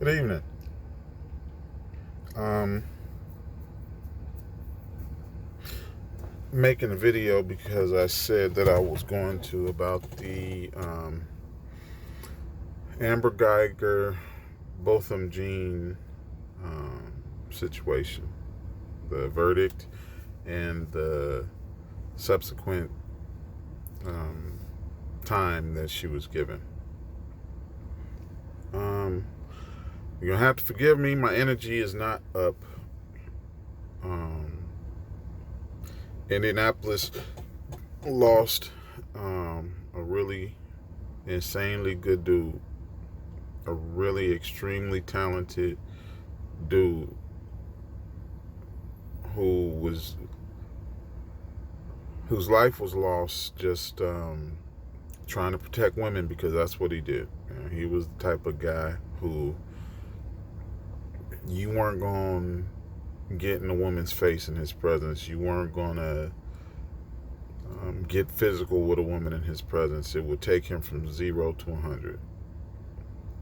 Good evening. Um, Making a video because I said that I was going to about the Amber Guyger, Botham Jean um, situation, the verdict, and the subsequent um, time that she was given. Um, you're gonna have to forgive me. My energy is not up. Um, Indianapolis lost a really insanely good dude, a really extremely talented dude who was whose life was lost just trying to protect women because that's what he did. He was the type of guy who you weren't going to get in a woman's face in his presence. You weren't going to get physical with a woman in his presence. It would take him from 0 to 100.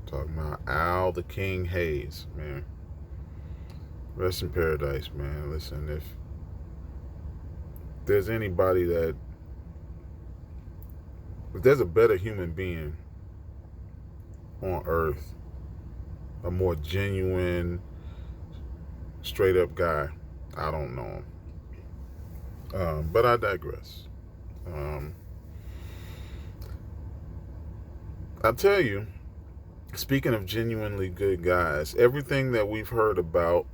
Talking about Al the King Hayes, man. Rest in paradise, man. Listen, if there's anybody that, if there's a better human being on earth, a more genuine, straight up guy, I don't know him. But I digress. I'll tell you, speaking of genuinely good guys, everything that we've heard about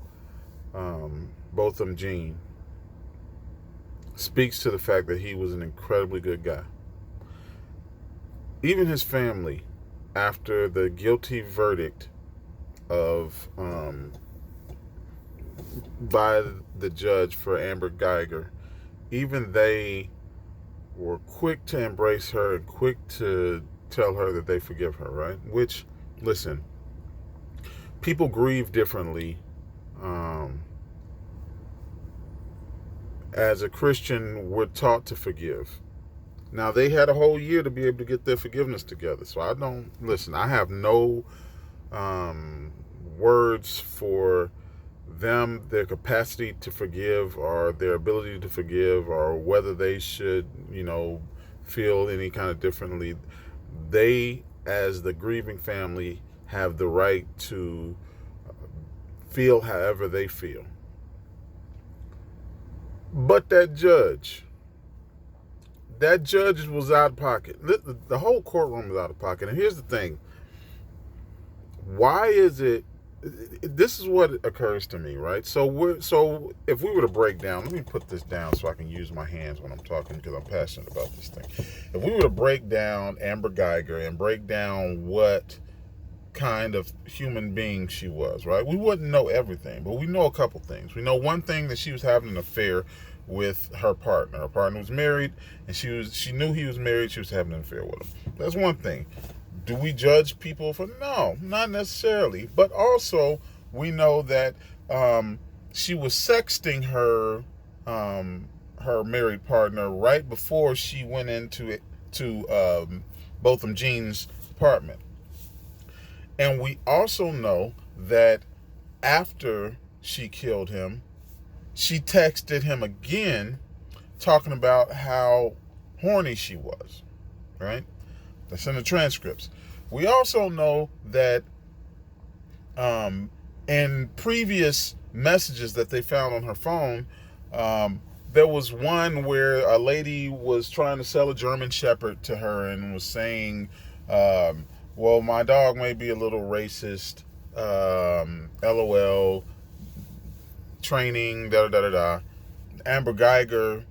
Botham Jean speaks to the fact that he was an incredibly good guy. Even his family, after the guilty verdict of by the judge for Amber Guyger, even they were quick to embrace her and quick to tell her that they forgive her, right? Which, listen, people grieve differently. As a Christian, we're taught to forgive. Now, they had a whole year to be able to get their forgiveness together. So I don't, listen, I have no words for them, their capacity to forgive or their ability to forgive or whether they should, feel any kind of differently. They, as the grieving family, have the right to feel however they feel. But that judge was out of pocket. The whole courtroom was out of pocket. And here's the thing. Why is it, this is what occurs to me, right? So if we were to break down, let me put this down so I can use my hands when I'm talking because I'm passionate about this thing. If we were to break down Amber Guyger and break down what kind of human being she was, right? We wouldn't know everything, but we know a couple things. We know one thing, that she was having an affair with her partner. Her partner was married, and she knew he was married. She was having an affair with him. That's one thing. Do we judge people for? No, not necessarily. But also, we know that she was sexting her married partner right before she went into Botham Jean's apartment. And we also know that after she killed him, she texted him again talking about how horny she was, right? That's in the transcripts. We also know that in previous messages that they found on her phone, there was one where a lady was trying to sell a German Shepherd to her and was saying, well, my dog may be a little racist, LOL, training, da-da-da-da-da. Amber Guyger,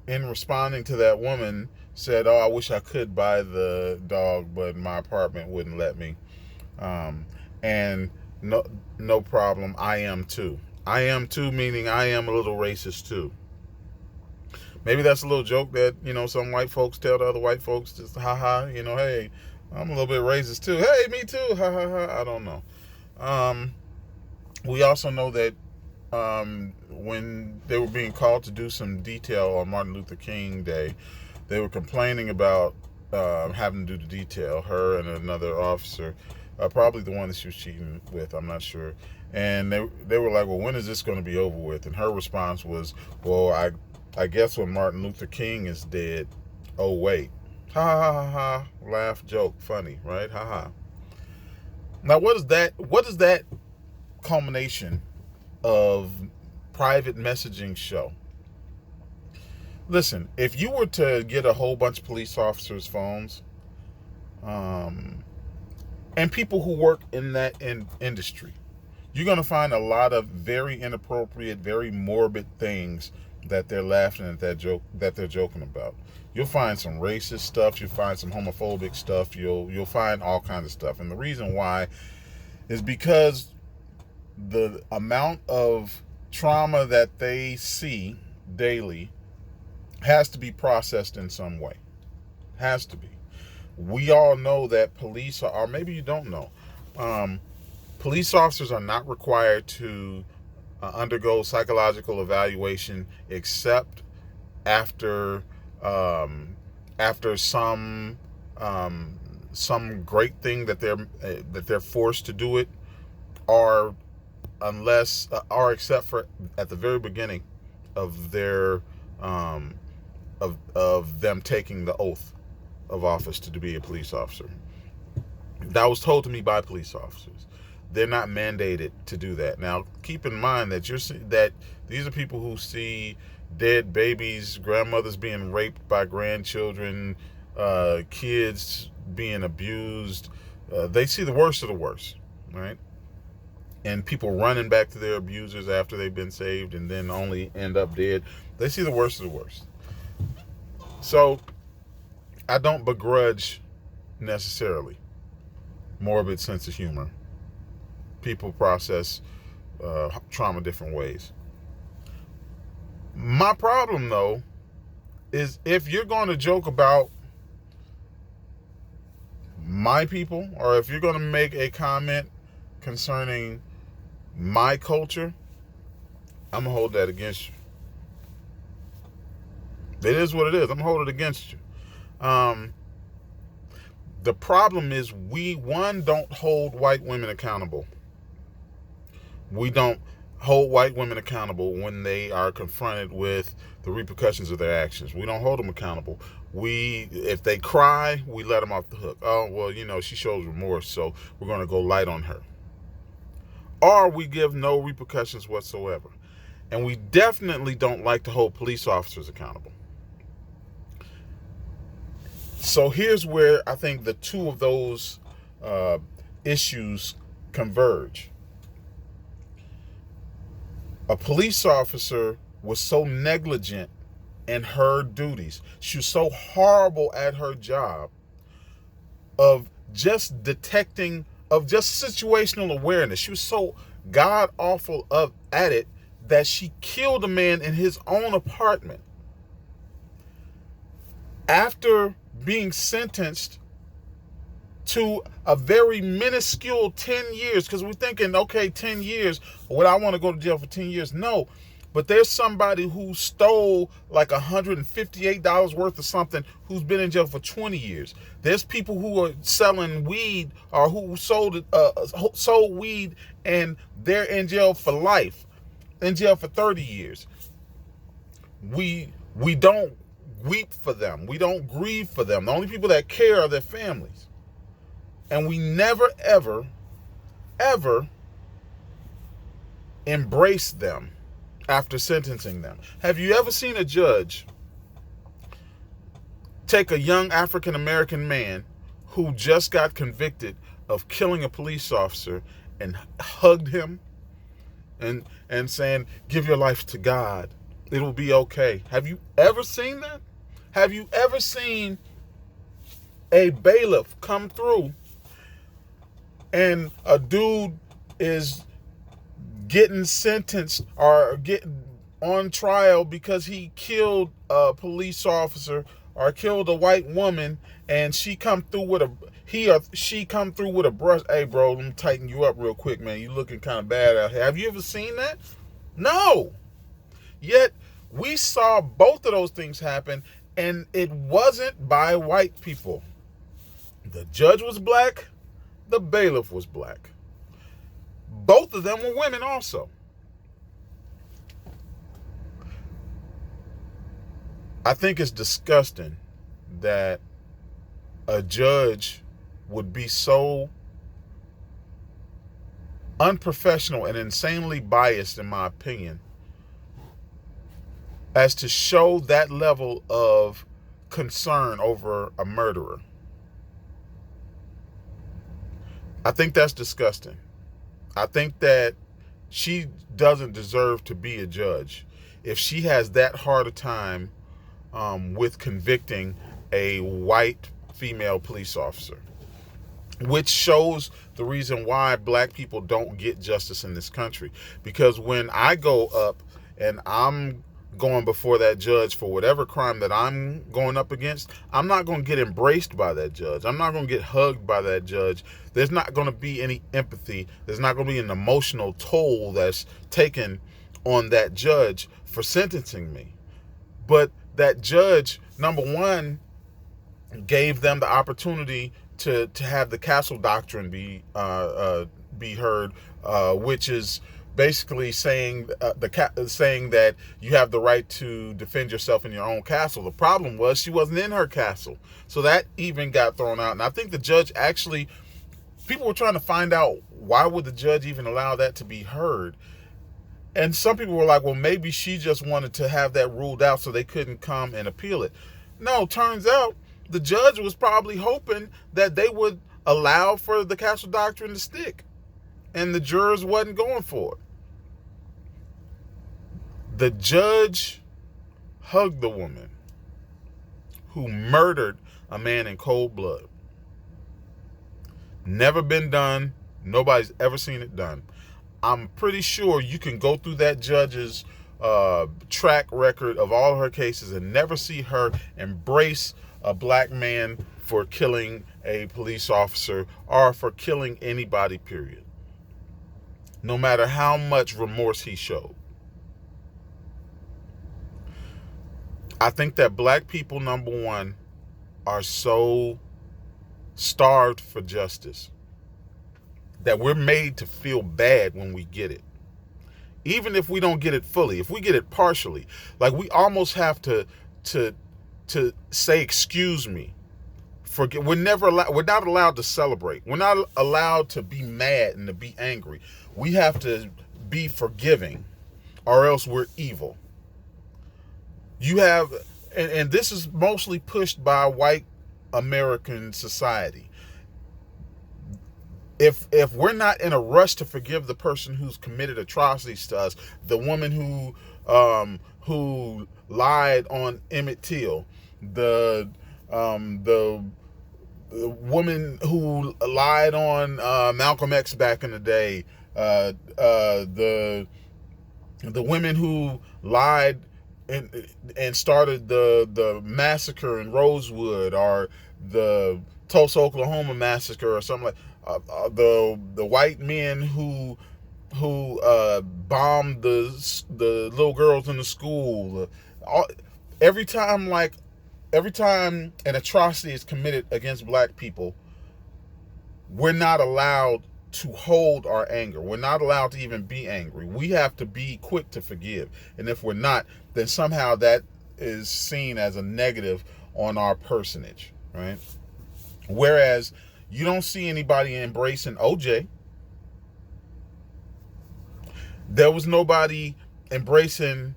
in responding to that woman, said, oh, I wish I could buy the dog, but my apartment wouldn't let me. And no problem, I am too. I am too, meaning I am a little racist too. Maybe that's a little joke that, some white folks tell to other white folks, just haha, hey, I'm a little bit racist too. Hey, me too, ha ha ha. I don't know. We also know that when they were being called to do some detail on Martin Luther King Day, they were complaining about having to do the detail, her and another officer, probably the one that she was cheating with, I'm not sure. And they were like, well, when is this going to be over with? And her response was, well, I guess when Martin Luther King is dead. Oh, wait. Ha ha ha ha. Laugh, joke, funny, right? Ha ha. Now, what is that culmination of private messaging show? Listen, if you were to get a whole bunch of police officers' phones, and people who work in that industry, you're going to find a lot of very inappropriate, very morbid things that they're laughing at, that they're joking about. You'll find some racist stuff. You'll find some homophobic stuff. You'll find all kinds of stuff. And the reason why is because the amount of trauma that they see daily has to be processed in some way. Has to be. We all know that police are, or maybe you don't know, police officers are not required to undergo psychological evaluation except after some great thing that they're forced to do it, or except for at the very beginning of their of them taking the oath of office to be a police officer. That was told to me by police officers. They're not mandated to do that. Now, keep in mind that these are people who see dead babies, grandmothers being raped by grandchildren, kids being abused. They see the worst of the worst, right? And people running back to their abusers after they've been saved and then only end up dead. They see the worst of the worst. So I don't begrudge necessarily morbid sense of humor. People process trauma different ways. My problem, though, is if you're going to joke about my people, or if you're going to make a comment concerning my culture, I'm going to hold that against you. It is what it is. I'm going to hold it against you. The problem is we don't hold white women accountable. We don't hold white women accountable when they are confronted with the repercussions of their actions. We don't hold them accountable. If they cry, we let them off the hook. Oh, well, she shows remorse, so we're going to go light on her. Or we give no repercussions whatsoever. And we definitely don't like to hold police officers accountable. So here's where I think the two of those issues converge. A police officer was so negligent in her duties. She was so horrible at her job of just detecting, of just situational awareness. She was so god-awful at it that she killed a man in his own apartment. After being sentenced to a very minuscule 10 years, because we're thinking, okay, 10 years, would I want to go to jail for 10 years? No, but there's somebody who stole like $158 worth of something who's been in jail for 20 years. There's people who are selling weed or who sold weed and they're in jail for life, in jail for 30 years. We don't weep for them. We don't grieve for them. The only people that care are their families. And we never, ever, ever embrace them after sentencing them. Have you ever seen a judge take a young African-American man who just got convicted of killing a police officer and hugged him and saying, give your life to God, it'll be okay? Have you ever seen that? Have you ever seen a bailiff come through and a dude is getting sentenced or getting on trial because he killed a police officer or killed a white woman, and she come through with a brush? Hey, bro, let me tighten you up real quick, man. You looking kind of bad out here. Have you ever seen that? No. Yet we saw both of those things happen And it wasn't by white people. The judge was black. The bailiff was black. Both of them were women also. I think it's disgusting that a judge would be so unprofessional and insanely biased, in my opinion, as to show that level of concern over a murderer. I think that's disgusting. I think that she doesn't deserve to be a judge if she has that hard a time with convicting a white female police officer, which shows the reason why black people don't get justice in this country. Because when I go up and I'm going before that judge for whatever crime that I'm going up against, I'm not going to get embraced by that judge. I'm not going to get hugged by that judge. There's not going to be any empathy. There's not going to be an emotional toll that's taken on that judge for sentencing me. But that judge, number one, gave them the opportunity to have the castle doctrine be heard, which is basically saying saying that you have the right to defend yourself in your own castle. The problem was she wasn't in her castle, so that even got thrown out. And I think the judge actually, people were trying to find out why would the judge even allow that to be heard. And some people were like, well, maybe she just wanted to have that ruled out so they couldn't come and appeal it. No, turns out the judge was probably hoping that they would allow for the castle doctrine to stick, and the jurors wasn't going for it. The judge hugged the woman who murdered a man in cold blood. Never been done. Nobody's ever seen it done. I'm pretty sure you can go through that judge's track record of all her cases and never see her embrace a black man for killing a police officer or for killing anybody, period. No matter how much remorse he showed. I think that black people, number one, are so starved for justice that we're made to feel bad when we get it. Even if we don't get it fully, if we get it partially, like we almost have to say, excuse me. We're not allowed to celebrate. We're not allowed to be mad and to be angry. We have to be forgiving, or else we're evil. You have, and this is mostly pushed by white American society. If we're not in a rush to forgive the person who's committed atrocities to us, the woman who lied on Emmett Till, the woman who lied on Malcolm X back in the day, the women who lied and started the massacre in Rosewood, or the Tulsa, Oklahoma massacre, or something like. The white men who bombed the little girls in the school. Every time an atrocity is committed against black people, we're not allowed to hold our anger. We're not allowed to even be angry. We have to be quick to forgive. And if we're not, then somehow that is seen as a negative on our personage, right? Whereas you don't see anybody embracing OJ. There was nobody embracing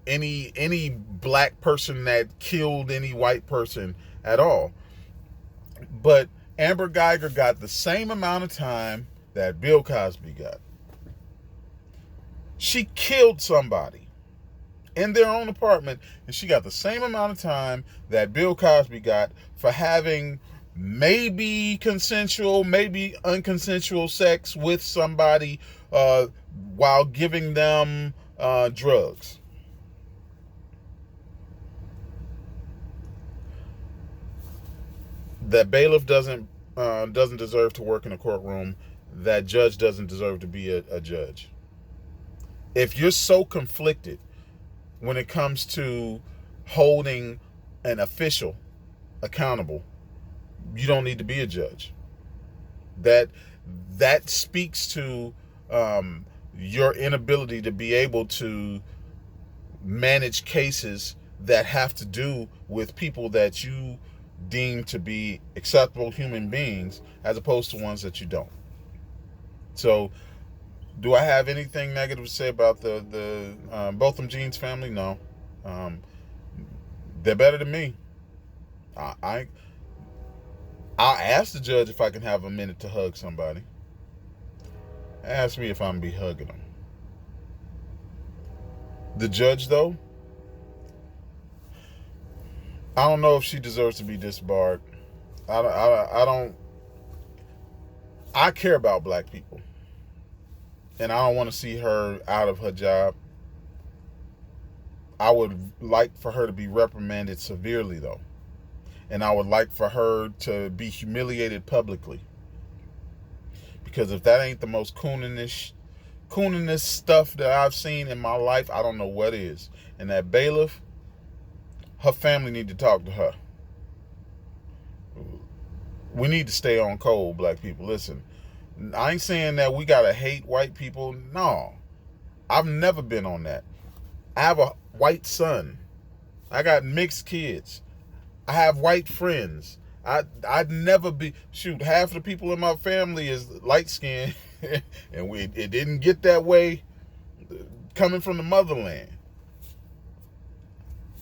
any black person that killed any white person at all. But Amber Guyger got the same amount of time that Bill Cosby got. She killed somebody in their own apartment, and she got the same amount of time that Bill Cosby got for having maybe consensual, maybe unconsensual sex with somebody while giving them drugs. That bailiff doesn't deserve to work in a courtroom. That judge doesn't deserve to be a judge. If you're so conflicted when it comes to holding an official accountable, you don't need to be a judge. That speaks to your inability to be able to manage cases that have to do with people that you deem to be acceptable human beings, as opposed to ones that you don't. So, do I have anything negative to say about the Botham Jeans family? No. They're better than me. I'll ask the judge if I can have a minute to hug somebody. Ask me if I'm gonna be hugging them. The judge, though, I don't know if she deserves to be disbarred. I don't. I care about black people, and I don't want to see her out of her job. I would like for her to be reprimanded severely, though, and I would like for her to be humiliated publicly. Because if that ain't the most cooninish stuff that I've seen in my life, I don't know what is. And that bailiff, her family need to talk to her. We need to stay on code, black people. Listen, I ain't saying that we gotta hate white people. No, I've never been on that. I have a white son. I got mixed kids. I have white friends. I'd never be, shoot, half of the people in my family is light skinned and it didn't get that way coming from the motherland.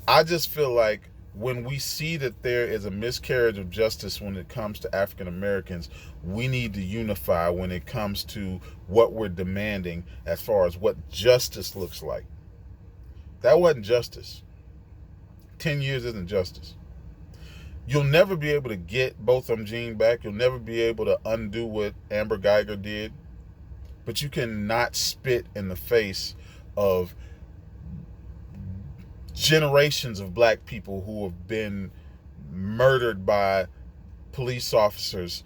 I just feel like when we see that there is a miscarriage of justice when it comes to African Americans, we need to unify when it comes to what we're demanding as far as what justice looks like. That wasn't justice. 10 years isn't justice. You'll never be able to get Botham Jean back. You'll never be able to undo what Amber Guyger did. But you cannot spit in the face of generations of black people who have been murdered by police officers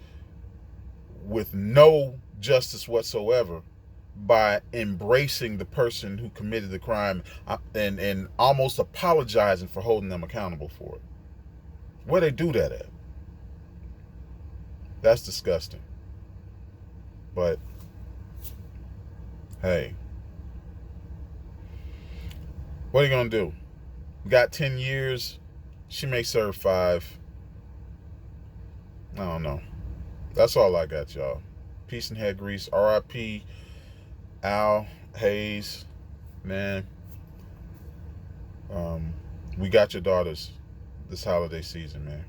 with no justice whatsoever by embracing the person who committed the crime and almost apologizing for holding them accountable for it. Where they do that at? That's disgusting. But hey, what are you gonna do? We got 10 years. She may serve 5. I don't know. That's all I got, y'all. Peace and head grease. R.I.P. Al Hayes. Man. We got your daughters this holiday season, man.